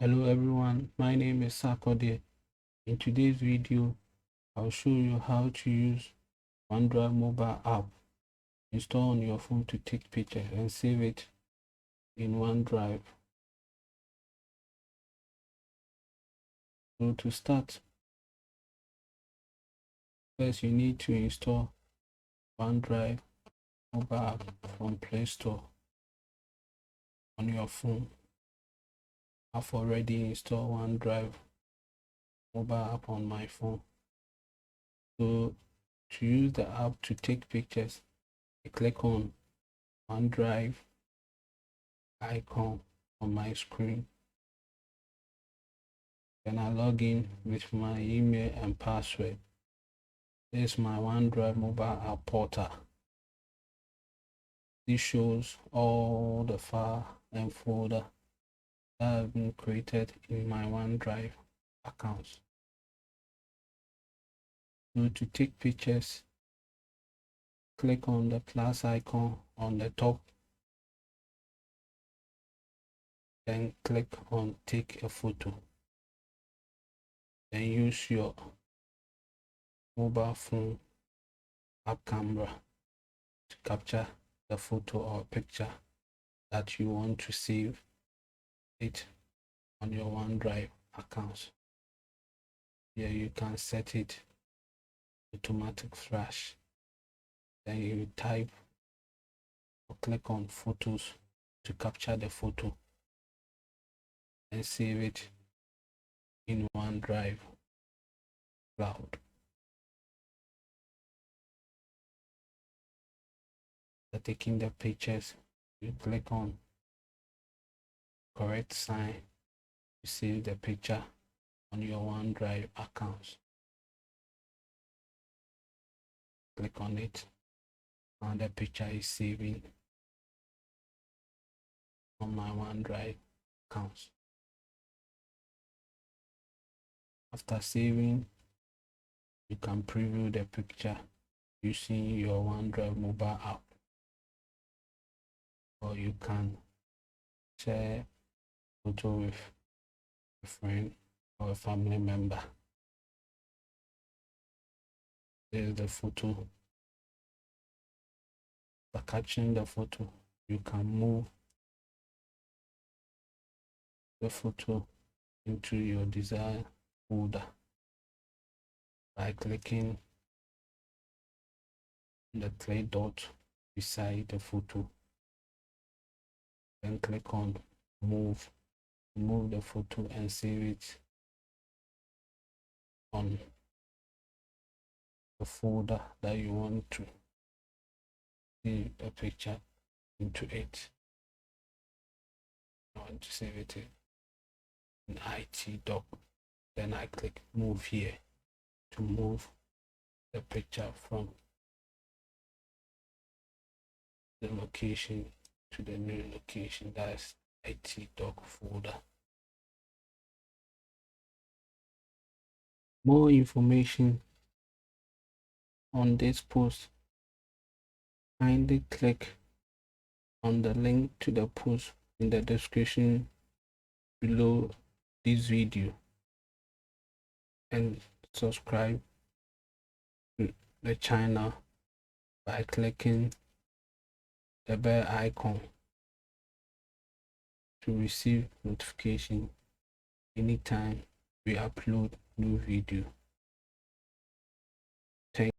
Hello everyone, my name is Sakode. In today's video, I'll show you how to use OneDrive mobile app. Install on your phone to take pictures and save it in OneDrive. So to start, first you need to install OneDrive mobile app from Play Store on your phone. I've already installed OneDrive mobile app on my phone. So to use the app to take pictures, I click on OneDrive icon on my screen. Then I log in with my email and password. This is my OneDrive mobile app portal. This shows all the file and folder that have been created in my OneDrive accounts. So to take pictures, click on the plus icon on the top, then click on take a photo. Then use your mobile phone app camera to capture the photo or picture that you want to save it on your OneDrive accounts. Here you can set it automatic flash. Then you type or click on photos to capture the photo and save it in OneDrive cloud. After taking the pictures, you click on correct sign to save the picture on your OneDrive accounts. Click on it, and the picture is saving on my OneDrive accounts. After saving, you can preview the picture using your OneDrive mobile app, or you can share a photo with a friend or a family member. There's the photo. By capturing the photo, you can move the photo into your desired folder by clicking the three dots beside the photo. Then click on move the photo and save it on the folder that you want to save the picture into it. I want to save it in IT doc. Then I click move here to move the picture from the location to the new location, that's IT doc folder. More information on this post, kindly click on the link to the post in the description below this video and subscribe to the channel by clicking the bell icon to receive notification anytime we upload new video.